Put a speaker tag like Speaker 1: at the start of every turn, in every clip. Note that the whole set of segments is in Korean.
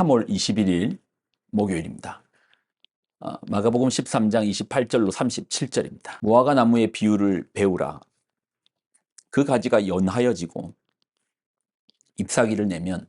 Speaker 1: 3월 21일 목요일입니다. 마가복음 13장 28절로 37절입니다. 무화과 나무의 비유를 배우라. 그 가지가 연하여지고 잎사귀를 내면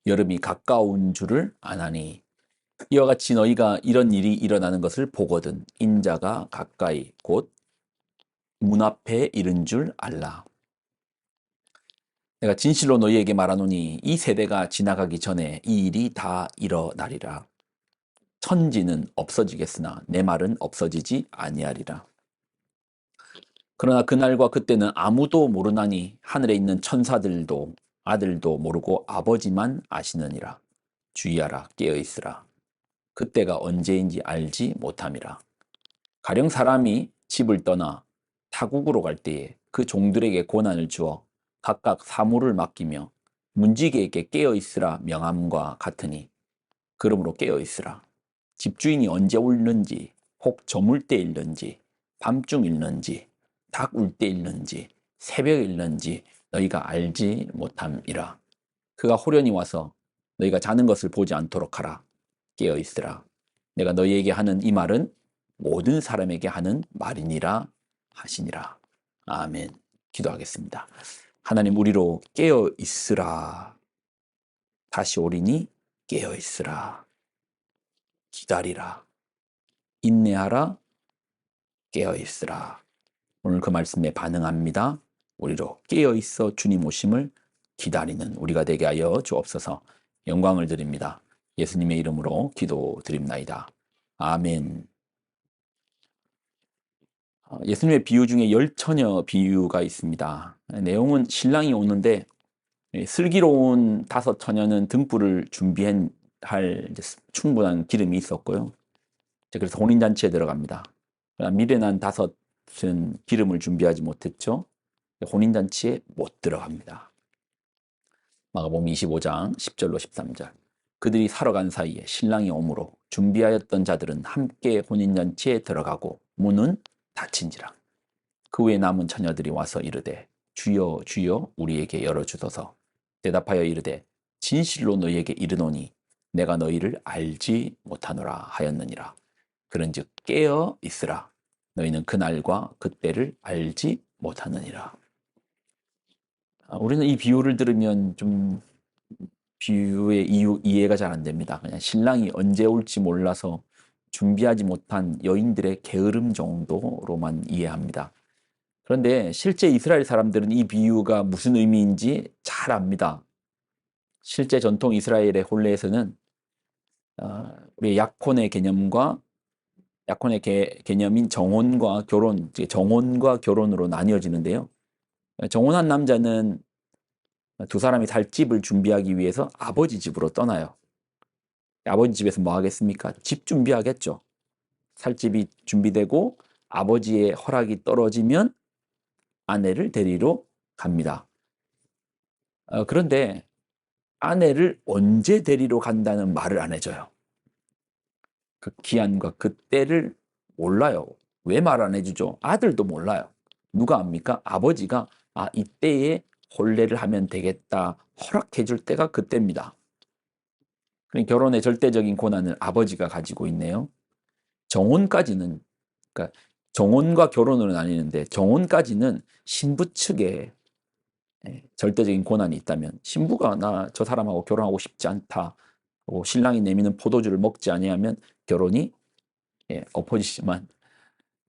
Speaker 1: 여름이 가까운 줄을 아나니, 이와 같이 너희가 이런 일이 일어나는 것을 보거든 인자가 가까이 곧 문 앞에 이른 줄 알라. 내가 진실로 너희에게 말하노니 이 세대가 지나가기 전에 이 일이 다 일어나리라. 천지는 없어지겠으나 내 말은 없어지지 아니하리라. 그러나 그날과 그때는 아무도 모르나니 하늘에 있는 천사들도 아들도 모르고 아버지만 아시느니라. 주의하라, 깨어있으라. 그때가 언제인지 알지 못함이라. 가령 사람이 집을 떠나 타국으로 갈 때에 그 종들에게 고난을 주어 각각 사물을 맡기며 문지기에게 깨어있으라 명함과 같으니, 그러므로 깨어있으라. 집주인이 언제 울는지, 혹 저물 때 일는지, 밤중 일는지, 닭 울 때 일는지, 새벽에 일는지 너희가 알지 못함이라. 그가 호련히 와서 너희가 자는 것을 보지 않도록 하라. 깨어 있으라. 내가 너희에게 하는 이 말은 모든 사람에게 하는 말이니라 하시니라. 아멘. 기도하겠습니다. 하나님, 우리로 깨어 있으라. 다시 오리니 깨어 있으라. 기다리라. 인내하라. 깨어있으라. 오늘 그 말씀에 반응합니다. 우리로 깨어있어 주님 오심을 기다리는 우리가 되게 하여 주옵소서. 영광을 드립니다. 예수님의 이름으로 기도드립나이다. 아멘. 예수님의 비유 중에 열처녀 비유가 있습니다. 내용은 신랑이 오는데 슬기로운 5처녀는 등불을 준비할 충분한 기름이 있었고요. 그래서 혼인잔치에 들어갑니다. 미련한 5은 기름을 준비하지 못했죠. 혼인잔치에 못 들어갑니다. 마가복음 25장 10절로 13절. 그들이 사러 간 사이에 신랑이 오므로 준비하였던 자들은 함께 혼인잔치에 들어가고 문은 닫힌지라. 그 후에 남은 처녀들이 와서 이르되 주여 주여 우리에게 열어주소서. 대답하여 이르되 진실로 너희에게 이르노니 내가 너희를 알지 못하노라 하였느니라. 그런즉 깨어 있으라. 너희는 그날과 그때를 알지 못하느니라. 우리는 이 비유를 들으면 좀 비유의 이해가 잘 안 됩니다. 그냥 신랑이 언제 올지 몰라서 준비하지 못한 여인들의 게으름 정도로만 이해합니다. 그런데 실제 이스라엘 사람들은 이 비유가 무슨 의미인지 잘 압니다. 실제 전통 이스라엘의 혼례에서는 우리의 약혼의 개념과 약혼의 개념인 정혼과 결혼, 정혼과 결혼으로 나뉘어지는데요. 정혼한 남자는 두 사람이 살 집을 준비하기 위해서 아버지 집으로 떠나요. 아버지 집에서 뭐 하겠습니까? 집 준비하겠죠. 살 집이 준비되고 아버지의 허락이 떨어지면 아내를 데리러 갑니다. 그런데 아내를 언제 데리러 간다는 말을 안 해줘요. 그 기한과 그 때를 몰라요. 왜 말 안 해주죠? 아들도 몰라요. 누가 압니까? 아버지가 이때에 혼례를 하면 되겠다 허락해 줄 때가 그때입니다. 그러니까 결혼의 절대적인 권한을 아버지가 가지고 있네요. 정혼까지는, 그러니까 정혼과 결혼으로 나뉘는데 정혼까지는 신부 측에 절대적인 권한이 있다면, 신부가 나 저 사람하고 결혼하고 싶지 않다, 신랑이 내미는 포도주를 먹지 아니하면 결혼이 엎어지지만,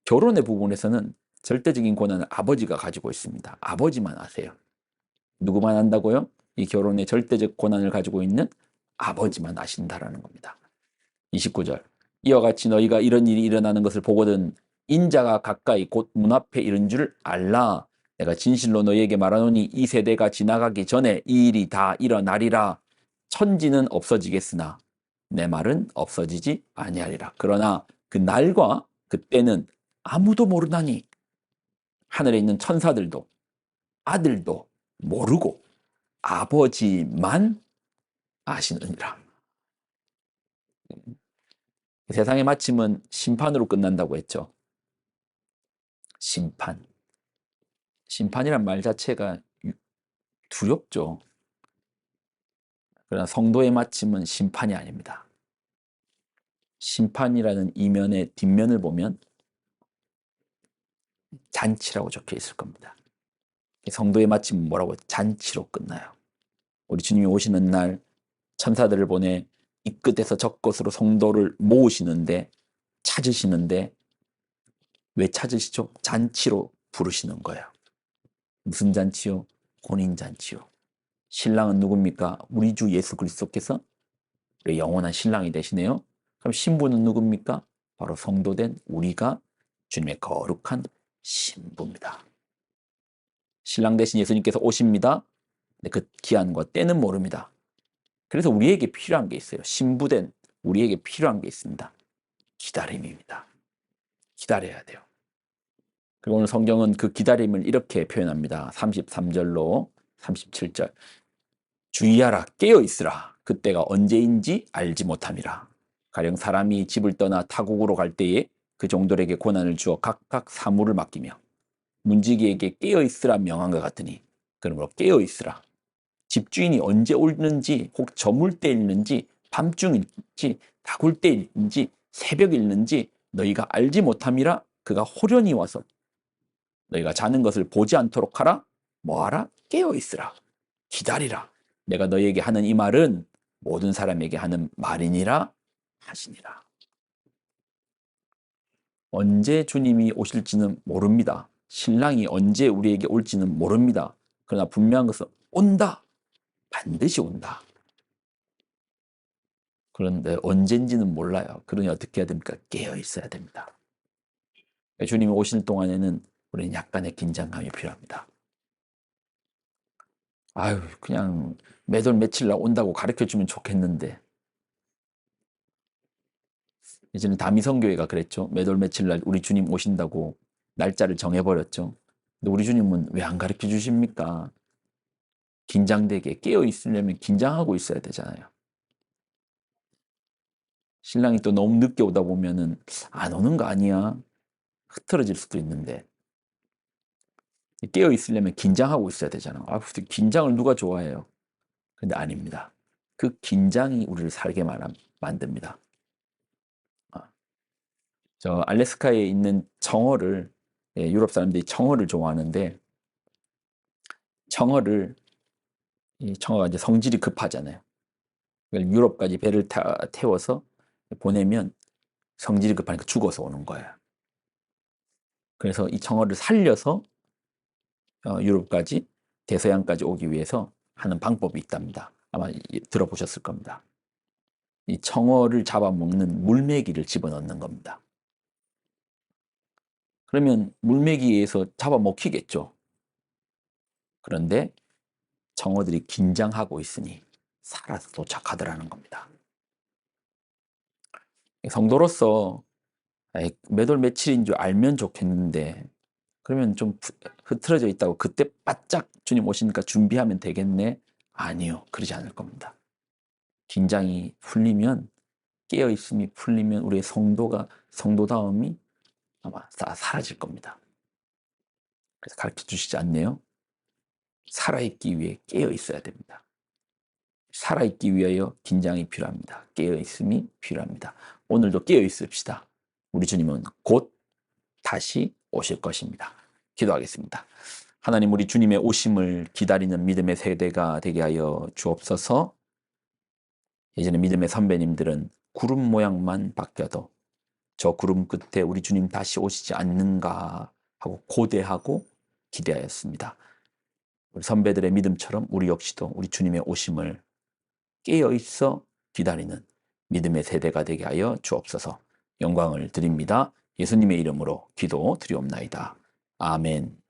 Speaker 1: 결혼의 부분에서는 절대적인 권한을 아버지가 가지고 있습니다. 아버지만 아세요. 누구만 안다고요? 이 결혼의 절대적 권한을 가지고 있는 아버지만 아신다라는 겁니다. 29절. 이와 같이 너희가 이런 일이 일어나는 것을 보거든 인자가 가까이 곧 문 앞에 이른 줄 알라. 내가 진실로 너희에게 말하노니 이 세대가 지나가기 전에 이 일이 다 일어나리라. 천지는 없어지겠으나 내 말은 없어지지 아니하리라. 그러나 그 날과 그때는 아무도 모르나니 하늘에 있는 천사들도 아들도 모르고 아버지만 아시느니라. 세상의 마침은 심판으로 끝난다고 했죠. 심판. 심판이란 말 자체가 두렵죠. 그러나 성도의 마침은 심판이 아닙니다. 심판이라는 이면의 뒷면을 보면 잔치라고 적혀 있을 겁니다. 성도의 마침은 뭐라고? 잔치로 끝나요. 우리 주님이 오시는 날 천사들을 보내 이 끝에서 저 끝으로 성도를 모으시는데, 찾으시는데, 왜 찾으시죠? 잔치로 부르시는 거예요. 무슨 잔치요? 혼인잔치요. 신랑은 누굽니까? 우리 주 예수 그리스도께서 우리 영원한 신랑이 되시네요. 그럼 신부는 누굽니까? 바로 성도된 우리가 주님의 거룩한 신부입니다. 신랑 대신 예수님께서 오십니다. 근데 그 기한과 때는 모릅니다. 그래서 우리에게 필요한 게 있어요. 신부된 우리에게 필요한 게 있습니다. 기다림입니다. 기다려야 돼요. 그리고 오늘 성경은 그 기다림을 이렇게 표현합니다. 33절로 37절. 주의하라, 깨어있으라. 그때가 언제인지 알지 못함이라. 가령 사람이 집을 떠나 타국으로 갈 때에 그 종들에게 고난을 주어 각각 사물을 맡기며 문지기에게 깨어있으라 명한 것 같으니, 그러므로 깨어있으라. 집주인이 언제 오는지, 혹 저물 때 있는지, 밤중일지, 다굴 때 있는지, 새벽일는지 너희가 알지 못함이라. 그가 호련히 와서 너희가 자는 것을 보지 않도록 하라. 뭐하라? 깨어있으라. 기다리라. 내가 너희에게 하는 이 말은 모든 사람에게 하는 말이니라 하시니라. 언제 주님이 오실지는 모릅니다. 신랑이 언제 우리에게 올지는 모릅니다. 그러나 분명한 것은 온다. 반드시 온다. 그런데 언젠지는 몰라요. 그러니 어떻게 해야 됩니까? 깨어 있어야 됩니다. 주님이 오실 동안에는 우리는 약간의 긴장감이 필요합니다. 아유, 그냥 매달 며칠 날 온다고 가르쳐주면 좋겠는데. 예전에 다미성교회가 그랬죠. 매달 며칠 날 우리 주님 오신다고 날짜를 정해버렸죠. 근데 우리 주님은 왜 안 가르쳐 주십니까? 긴장되게 깨어 있으려면 긴장하고 있어야 되잖아요. 신랑이 또 너무 늦게 오다 보면은 안 오는 거 아니야? 흐트러질 수도 있는데, 깨어 있으려면 긴장하고 있어야 되잖아. 아, 긴장을 누가 좋아해요? 근데 아닙니다. 그 긴장이 우리를 살게 만듭니다. 저 알래스카에 있는 청어를, 유럽 사람들이 청어를 좋아하는데, 이 청어가 이제 성질이 급하잖아요. 유럽까지 배를 태워서 보내면 성질이 급하니까 죽어서 오는 거예요. 그래서 이 청어를 살려서 유럽까지, 대서양까지 오기 위해서 하는 방법이 있답니다. 아마 들어보셨을 겁니다. 이 청어를 잡아먹는 물메기를 집어넣는 겁니다. 그러면 물메기에서 잡아먹히겠죠. 그런데 청어들이 긴장하고 있으니 살아서 도착하더라는 겁니다. 성도로서 몇 월 며칠인 줄 알면 좋겠는데, 그러면 좀 흐트러져 있다고 그때 바짝 주님 오시니까 준비하면 되겠네? 아니요, 그러지 않을 겁니다. 긴장이 풀리면, 깨어있음이 풀리면 우리의 성도다움이 아마 사라질 겁니다. 그래서 가르쳐 주시지 않네요. 살아있기 위해 깨어있어야 됩니다. 살아있기 위하여 긴장이 필요합니다. 깨어있음이 필요합니다. 오늘도 깨어있읍시다. 우리 주님은 곧 다시 오실 것입니다. 기도하겠습니다. 하나님, 우리 주님의 오심을 기다리는 믿음의 세대가 되게 하여 주옵소서. 예전에 믿음의 선배님들은 구름 모양만 바뀌어도 저 구름 끝에 우리 주님 다시 오시지 않는가 하고 고대하고 기대하였습니다. 우리 선배들의 믿음처럼 우리 역시도 우리 주님의 오심을 깨어있어 기다리는 믿음의 세대가 되게 하여 주옵소서. 영광을 드립니다. 예수님의 이름으로 기도 드리옵나이다. 아멘.